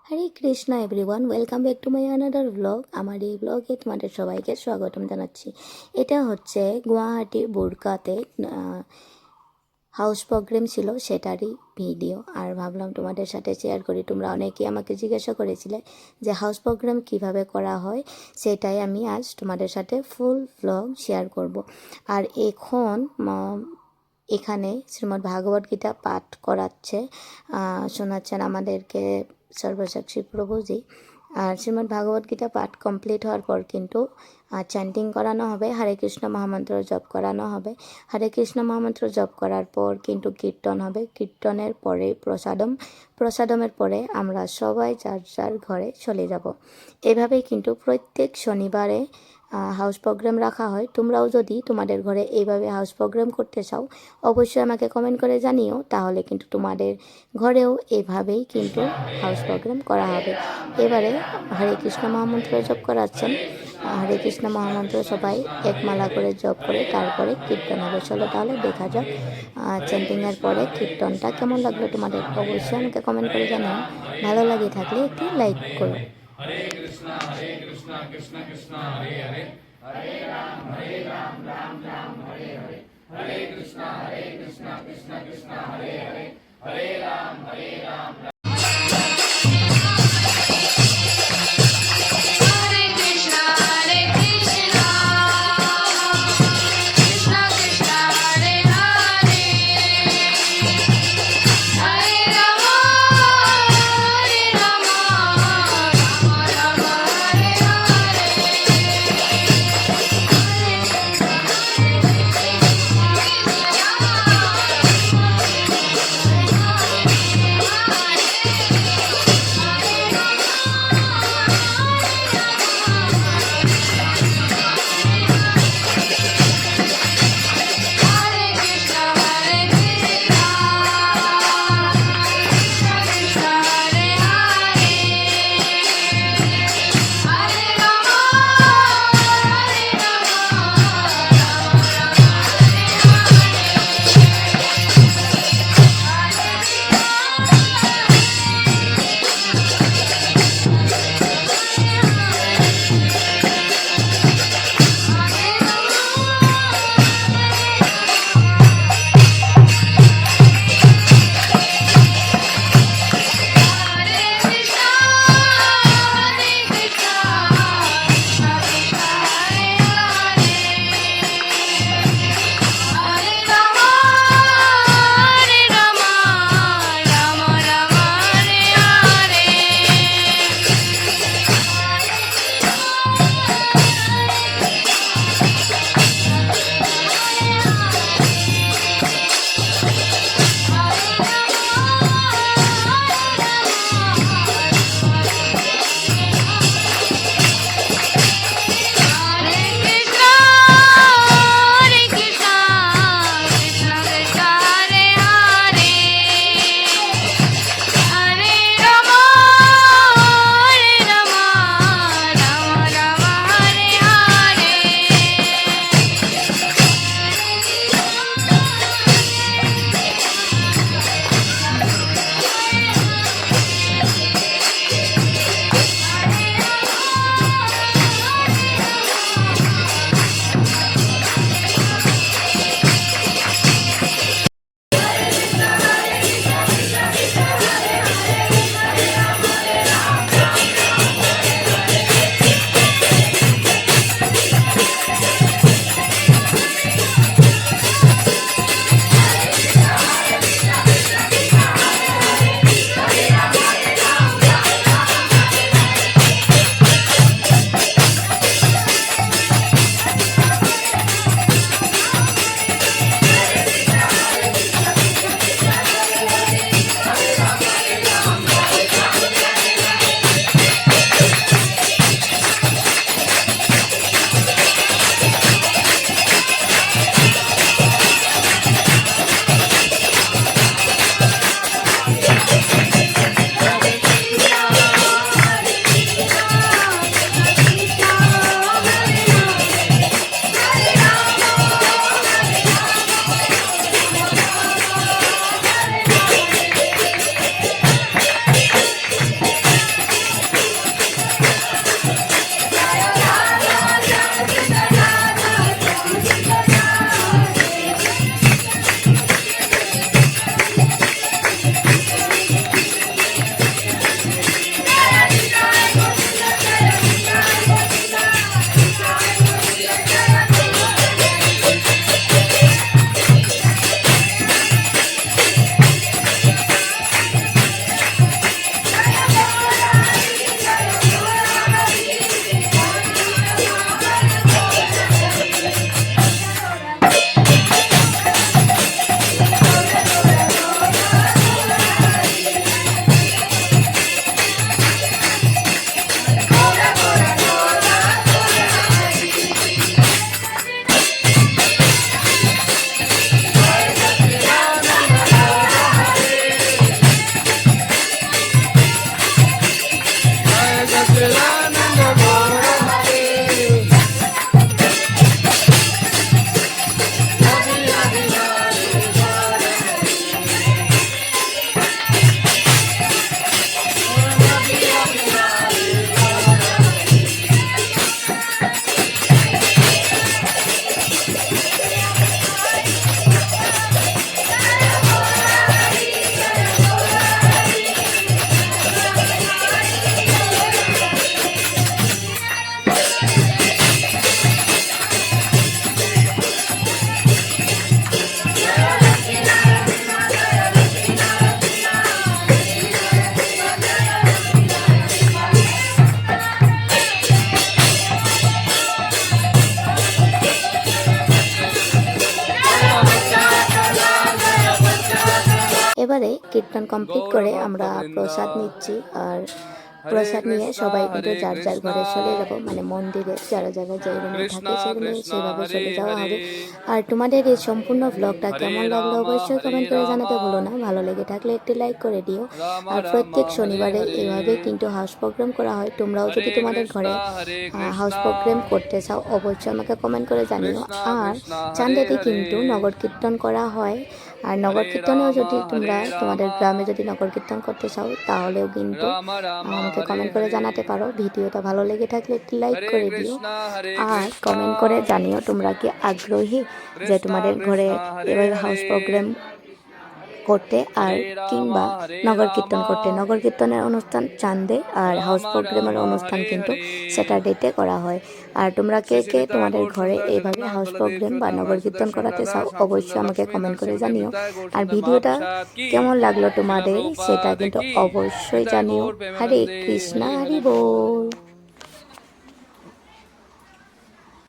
Hare Krishna everyone, welcome back to my another blog. আমার এই ব্লগে তোমাদের সবাইকে স্বাগতম জানাচ্ছি। এটা হচ্ছে গুয়াহাটির বুরকাতে হাউস প্রোগ্রাম ছিল, সেটারই ভিডিও। আর ভাবলাম তোমাদের সাথে শেয়ার করি। তোমরা অনেকেই আমাকে জিজ্ঞাসা করেছিলে যে হাউস প্রোগ্রাম কিভাবে করা হয়, সেটাই আমি আজ তোমাদের সাথে ফুল ব্লগ শেয়ার করব। আর এখন এখানে শ্রীমদ্ ভাগবত গীতা পাঠ করাচ্ছে, শোনাচ্ছেন আমাদেরকে সর্বসাক্ষী প্রভুজি। আর শ্রীমদ্ ভাগবত গীতা পাঠ কমপ্লিট হওয়ার পর কিন্তু চ্যান্টিং করানো হবে, হরে কৃষ্ণ মহামন্ত্র জপ করানো হবে। হরে কৃষ্ণ মহামন্ত্র জপ করার পর কিন্তু কীর্তন হবে। কীর্তনের পরে প্রসাদমের পরে আমরা সবাই যার যার ঘরে চলে যাব। এভাবেই কিন্তু প্রত্যেক শনিবারে হাউস প্রোগ্রাম রাখা হয়। তোমরাও যদি তোমাদের ঘরে এইভাবে হাউস প্রোগ্রাম করতে চাও, অবশ্যই আমাকে কমেন্ট করে জানিও, তাহলে কিন্তু তোমাদের ঘরেও এভাবেই কিন্তু হাউস প্রোগ্রাম করা হবে। এবারে হরে কৃষ্ণ মহামন্ত্র জপ করাচ্ছেন। হরে কৃষ্ণ মহামন্ত্র সবাই একমালা করে জপ করে তারপরে কীর্তন হবে। চলো তাহলে দেখা যাক চ্যান্টিংয়ের পরে কীর্তনটা কেমন লাগলো তোমাদের, অবশ্যই আমাকে কমেন্ট করে জানিও। ভালো লাগে থাকলে একটি লাইক করো। हरे कृष्णा कृष्ण कृष्ण हरे हरे हरे राम राम हरे हरे हरे कृष्णा कृष्ण कृष्ण हरे हरे हरे राम অনুষ্ঠান কমপ্লিট করে আমরা প্রসাদ নিচ্ছি। আর প্রসাদ নিয়ে সবাই কিন্তু যার যার ঘরে চলে যাব, মানে মন্দিরে যারা যারা যে রুমে থাকে সেই রুমে সেভাবে চলে যাওয়া হবে। আর তোমাদের এই সম্পূর্ণ ব্লগটা কেমন লাগলো অবশ্যই কমেন্ট করে জানাতে ভুলো না। ভালো লেগে থাকলে একটি লাইক করে দিও। আর প্রত্যেক শনিবারে এভাবে কিন্তু হাউস প্রোগ্রাম করা হয়। তোমরাও যদি তোমাদের ঘরে হাউস প্রোগ্রাম করতে চাও অবশ্যই আমাকে কমেন্ট করে জানিও। আর চান্দেতে কিন্তু নগর কীর্তন করা হয়। আর নগর কীর্তনেও যদি তোমরা তোমাদের গ্রামে যদি নগর কীর্তন করতে চাও তাহলেও কিন্তু আমাকে কমেন্ট করে জানাতে পারো। ভিডিওটা ভালো লেগে থাকলে একটি লাইক করে দিও। আর কমেন্ট করে জানিও তোমরা কি আগ্রহী যে তোমাদের ঘরে এভাবে হাউস প্রোগ্রাম করতে আর কিংবা নগর কীর্তন করতে। নগর কীর্তনের অনুষ্ঠান চাঁদে আর হাউস প্রোগ্রামের অনুষ্ঠান কিন্তু স্যাটারডেতে করা হয়। আর তোমরা কে কে তোমাদের ঘরে এইভাবে হাউস প্রোগ্রাম বা নগর কীর্তন করাতে চাও অবশ্যই আমাকে কমেন্ট করে জানিও। আর ভিডিওটা কেমন লাগলো তোমাদের সেটা কিন্তু অবশ্যই জানিও। হরে কৃষ্ণা হরি বল।